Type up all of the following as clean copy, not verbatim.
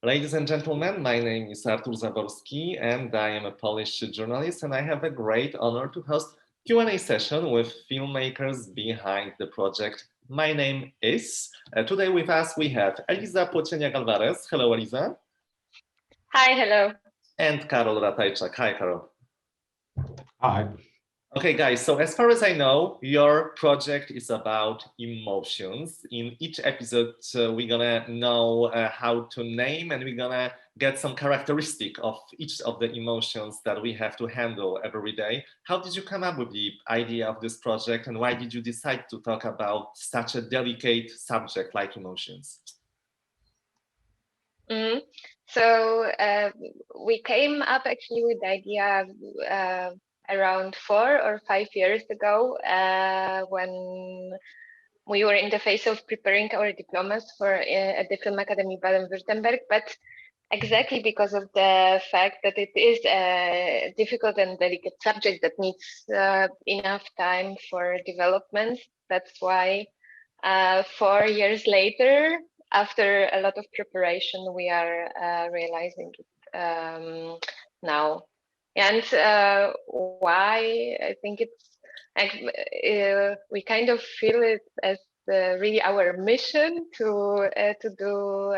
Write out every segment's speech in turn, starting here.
Ladies and gentlemen, my name is Artur Zaborski and I am a Polish journalist, and I have a great honor to host Q&A session with filmmakers behind the project My Name Is. Today with us we have Eliza Płocieniak-Alvarez. Hello, Eliza. Hi, hello. And Karol Ratajczak. Hi, Karol. Hi. Okay, guys, so as far as I know, your project is about emotions. In each episode, we're gonna know how to name, and we're gonna get some characteristic of each of the emotions that we have to handle every day. How did you come up with the idea of this project, and why did you decide to talk about such a delicate subject like emotions? Mm-hmm. So we came up actually with the idea around 4 or 5 years ago when we were in the phase of preparing our diplomas for at the Film Academy Baden-Württemberg, but exactly because of the fact that it is a difficult and delicate subject that needs enough time for development. That's why 4 years later, after a lot of preparation, we are realizing it now. And why? I think it's we kind of feel it as really our mission to do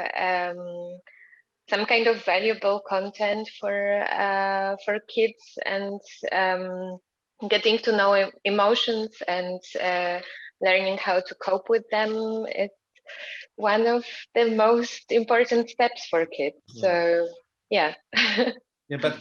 some kind of valuable content for kids, and getting to know emotions and learning how to cope with them. It's one of the most important steps for kids. So yeah. Yeah, but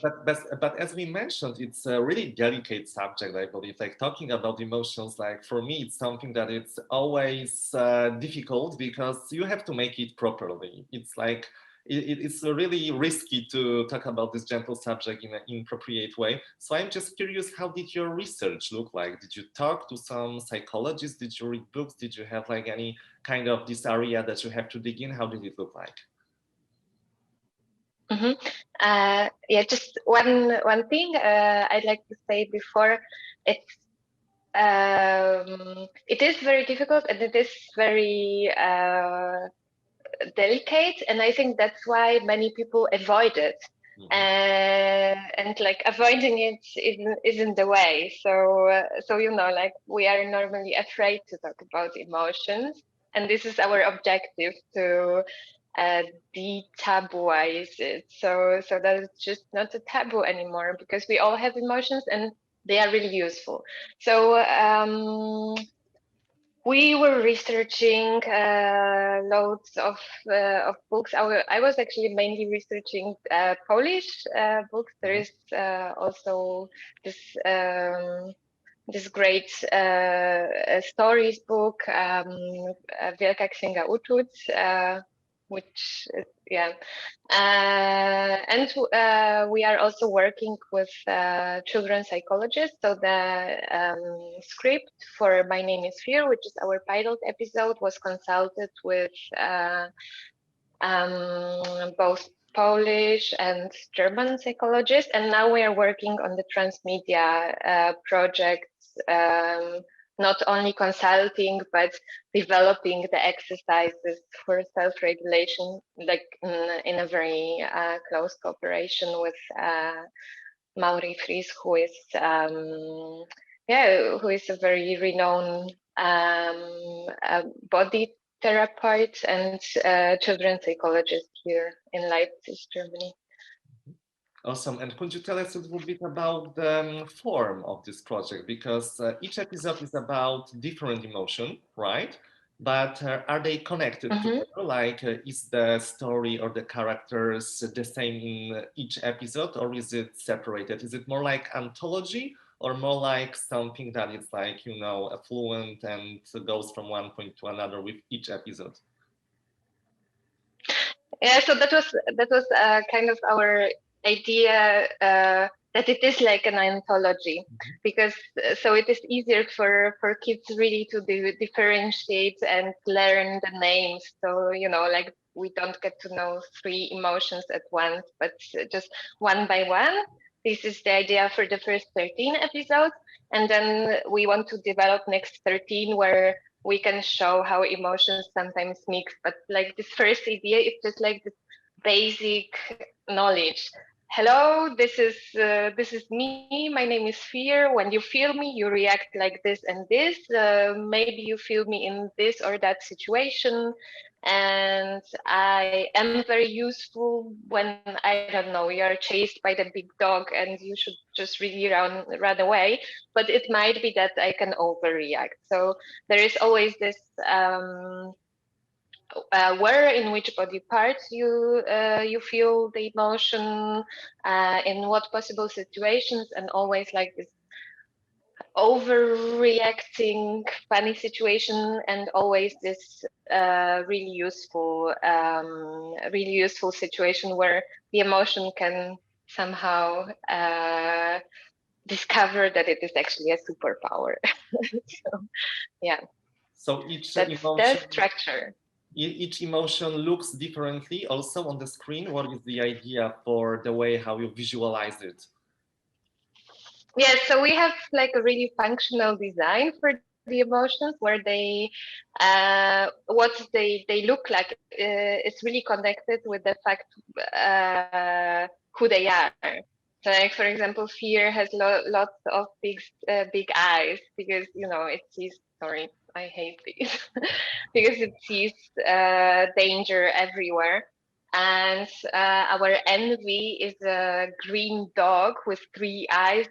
as we mentioned, it's a really delicate subject, I believe. Like talking about emotions, like for me, it's something that it's always difficult because you have to make it properly. It's like it's really risky to talk about this gentle subject in an inappropriate way. So I'm just curious, how did your research look like? Did you talk to some psychologists? Did you read books? Did you have like any kind of this area that you have to dig in? How did it look like? Mm-hmm. Yeah, just one thing I'd like to say before. It is very difficult and it is very delicate, and I think that's why many people avoid it. Mm-hmm. And like avoiding it isn't the way. So you know, like we are normally afraid to talk about emotions, and this is our objective to de-tabooize it, so that it's just not a taboo anymore, because we all have emotions and they are really useful. So we were researching loads of books. I was actually mainly researching Polish books. There is also this great stories book, Wielka Księga Uczuć, which yeah, and we are also working with children psychologists. So the script for My Name Is Fear, which is our pilot episode, was consulted with both Polish and German psychologists, and now we are working on the transmedia project, not only consulting but developing the exercises for self-regulation, like in a very close cooperation with Mauri Fries, who is who is a very renowned body therapist and children's psychologist here in Leipzig, Germany. Awesome. And could you tell us a little bit about the form of this project? Because each episode is about different emotion, right? But are they connected together? Like, is the story or the characters the same in each episode, or is it separated? Is it more like anthology, or more like something that is like, you know, affluent and goes from one point to another with each episode? Yeah, so that was kind of our idea, that it is like an anthology, because so it is easier for kids really to differentiate and learn the names. So, you know, like we don't get to know 3 emotions at once, but just one by one. This is the idea for the first 13 episodes, and then we want to develop next 13 where we can show how emotions sometimes mix. But like this first idea is just like this basic knowledge. Hello, this is me. My name is Fear. When you feel me, you react like this and this. Maybe you feel me in this or that situation, and I am very useful when, I don't know, you are chased by the big dog and you should just really run away. But it might be that I can overreact. So there is always this. Where in which body parts you feel the emotion, in what possible situations, and always like this overreacting funny situation, and always this really useful situation where the emotion can somehow discover that it is actually a superpower. So yeah, So each that's the emotion, structure. each emotion looks differently also on the screen. What is the idea for the way how you visualize it? Yeah, so we have like a really functional design for the emotions, where what they look like. It's really connected with the fact who they are. So, like for example, fear has lots of big eyes, because it sees. Sorry, I hate these because it sees danger everywhere. And our envy is a green dog with 3 eyes,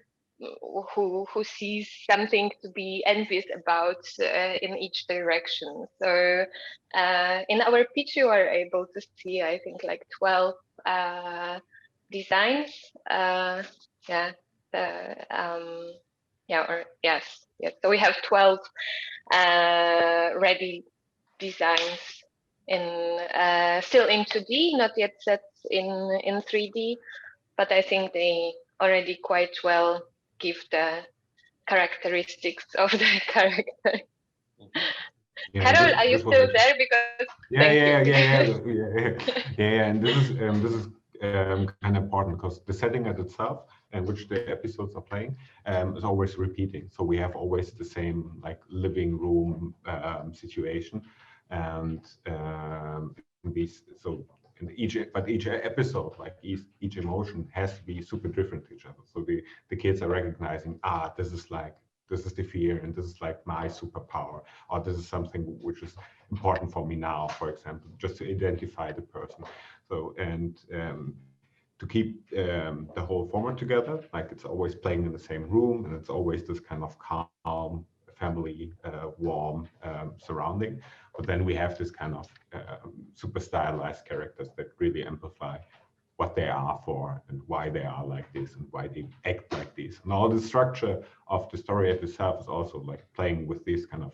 who sees something to be envious about in each direction. So in our pitch, you are able to see, I think, like 12 designs. Yeah, the, yeah, or yes. So we have 12 ready designs in still in 2D, not yet set in 3D, but I think they already quite well give the characteristics of the character. Yeah, Carol, are you this was still actually, there? Because yeah, thank yeah, you. yeah, yeah, yeah. And this is kind of important because the setting at itself and which the episodes are playing is always repeating. So we have always the same like living room situation, and each episode, like each emotion has to be super different to each other. So the kids are recognizing, this is the fear, and this is like my superpower, or this is something which is important for me now, for example, just to identify the person. So, and to keep the whole format together, like it's always playing in the same room, and it's always this kind of calm, family, warm surrounding. But then we have this kind of super stylized characters that really amplify what they are for and why they are like this and why they act like this. And all the structure of the story itself is also like playing with these kind of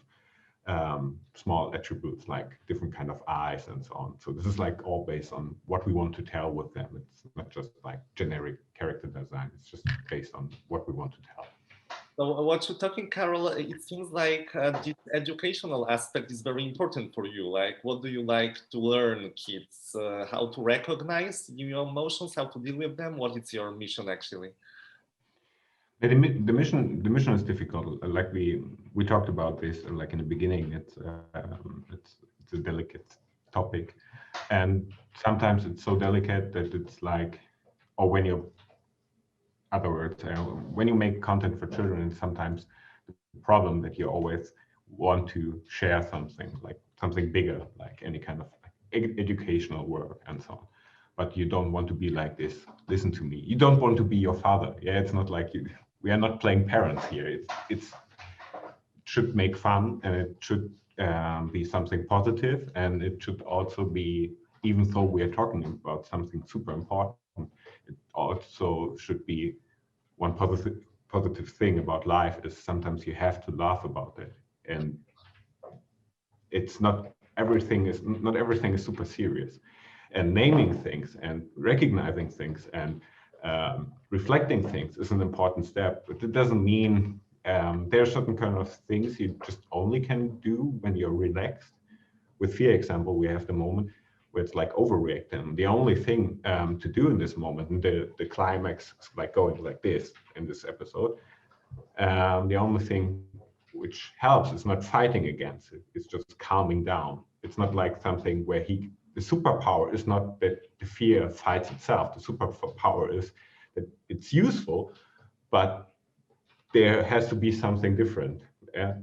small attributes, like different kind of eyes and so on. So this is like all based on what we want to tell with them. It's not just like generic character design. It's just based on what we want to tell. So what you're talking, Carol, it seems like this educational aspect is very important for you. Like, what do you like to learn kids? How to recognize your emotions, how to deal with them? What is your mission actually? The mission is difficult. Like we talked about this like in the beginning. It's a delicate topic, and sometimes it's so delicate that it's like, or when you, other words, when you make content for children, it's sometimes the problem that you always want to share something like something bigger, like any kind of educational work and so on. But you don't want to be like this. Listen to me. You don't want to be your father. Yeah, it's not like you. We are not playing parents here. It should make fun, and it should be something positive, and it should also be, even though we are talking about something super important, it also should be one positive thing about life is sometimes you have to laugh about it, and it's not everything is super serious, and naming things and recognizing things and reflecting things is an important step, but it doesn't mean there are certain kind of things you just only can do when you're relaxed. With fear example, we have the moment where it's like overreacting. The only thing to do in this moment, and the climax is like going like this in this episode, the only thing which helps is not fighting against it. It's just calming down. It's not like something where the superpower is not that the fear fights itself. The superpower is that it's useful, but there has to be something different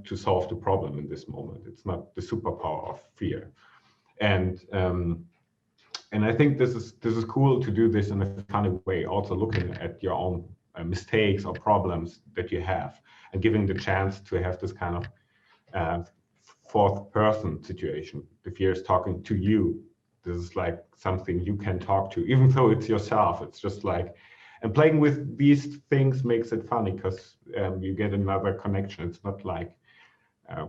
to solve the problem in this moment. It's not the superpower of fear. And I think this is cool to do this in a funny way, also looking at your own mistakes or problems that you have, and giving the chance to have this kind of fourth person situation. The fear is talking to you. This is like something you can talk to, even though it's yourself. It's just like, and playing with these things makes it funny because you get another connection. It's not like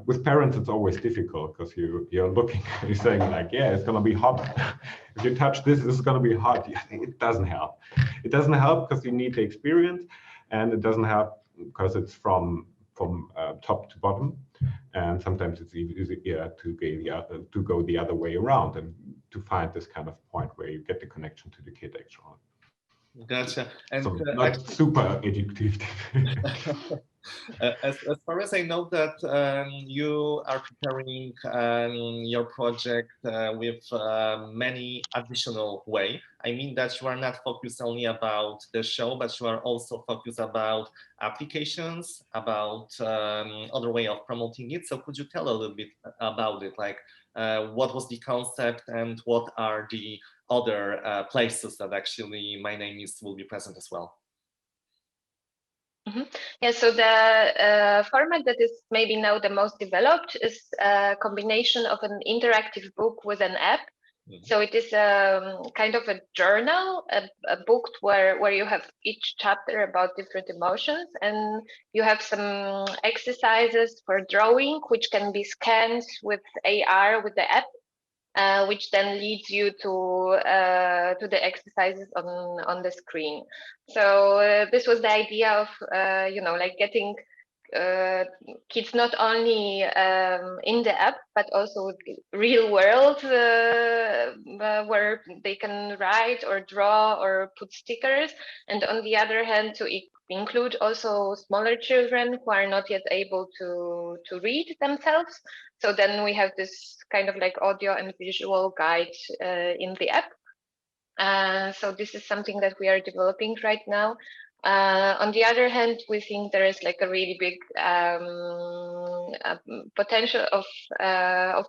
with parents, it's always difficult because you're looking, you're saying like, yeah, it's gonna be hot. If you touch this is gonna be hot. It doesn't help. It doesn't help because you need the experience, and it doesn't help because it's from top to bottom. And sometimes it's easier to go the other way around and to find this kind of point where you get the connection to the kid actually. Gotcha. And so not super educative. As far as I know that you are preparing your project with many additional way. I mean that you are not focused only about the show, but you are also focused about applications, about other way of promoting it. So could you tell a little bit about it? Like what was the concept and what are the other places that actually My Name Is will be present as well? Mm-hmm. Yeah, so the format that is maybe now the most developed is a combination of an interactive book with an app. Mm-hmm. So it is kind of a journal, a book where you have each chapter about different emotions, and you have some exercises for drawing, which can be scanned with AR with the app. Which then leads you to the exercises on the screen. So this was the idea of like getting kids not only in the app but also real world where they can write or draw or put stickers, and on the other hand to include also smaller children who are not yet able to read themselves. So then we have this kind of like audio and visual guide in the app. So this is something that we are developing right now. On the other hand, we think there is like a really big potential of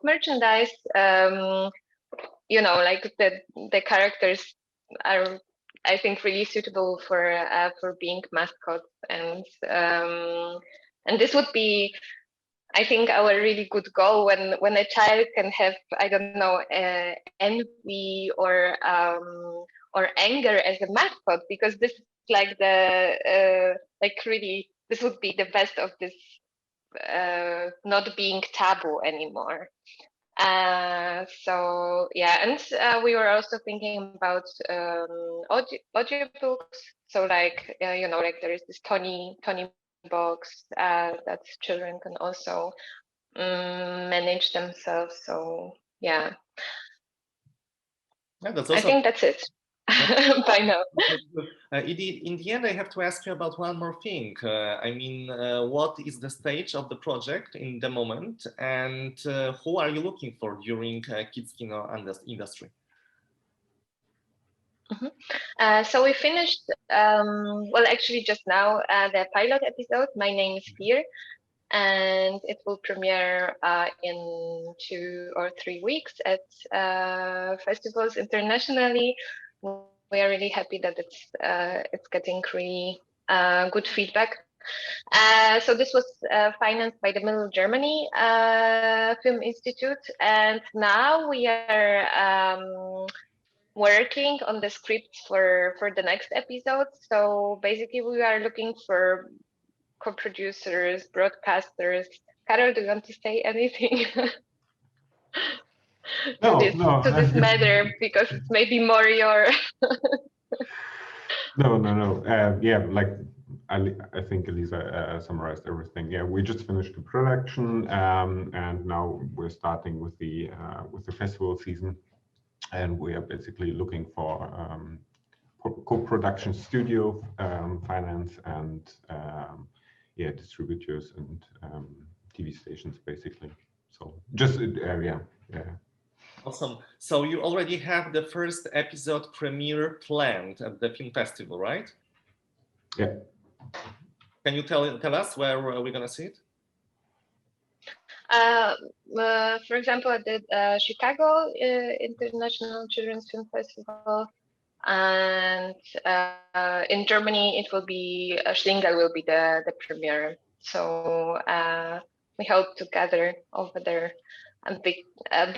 merchandise. Like the characters are, I think, really suitable for being mascots, and this would be, I think, our really good goal when a child can have, I don't know, envy or anger as a mascot, because this is like really, this would be the best of this not being taboo anymore. So yeah, and we were also thinking about audiobooks. So like like there is this Tony box that children can also manage themselves. So yeah, that's also, I think that's it. By now. In the end, I have to ask you about one more thing. I mean, what is the stage of the project in the moment, and who are you looking for during Kids Kino Industry? Mm-hmm. So we finished, well, actually just now, the pilot episode, My Name Is Here, and it will premiere in 2 or 3 weeks at festivals internationally. We are really happy that it's getting really good feedback. So this was financed by the Middle Germany Film Institute, and now we are working on the scripts for the next episode. So basically we are looking for co-producers, broadcasters. Karol, do you want to say anything to this matter, because it's maybe more your No. Yeah, like I think Eliza summarized everything. Yeah, we just finished the production, and now we're starting with the festival season, and we are basically looking for co-production studio, finance, and distributors and TV stations, basically. So just yeah. Awesome. So you already have the first episode premiere planned at the film festival, right? Yeah. Can you tell us where we're gonna see it? For example, at the Chicago International Children's Film Festival, and in Germany it will be Schlingel will be the premiere. So we hope to gather over there a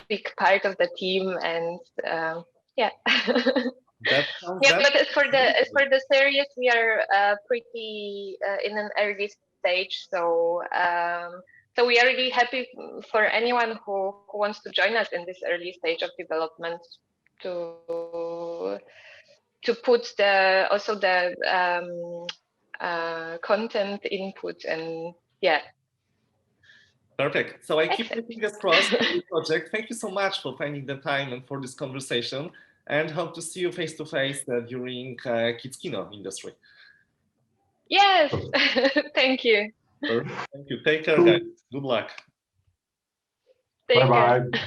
big part of the team, and yeah. That sounds yeah, but as for the series, we are pretty in an early stage, so so we are really happy for anyone who wants to join us in this early stage of development to put also the content input, and yeah. Perfect. So I keep my fingers crossed for the project. Thank you so much for finding the time and for this conversation, and hope to see you face to face during Kids Kino Industry. Yes. Thank you. Perfect. Thank you. Take care, guys. Good luck. Take care. Bye-bye.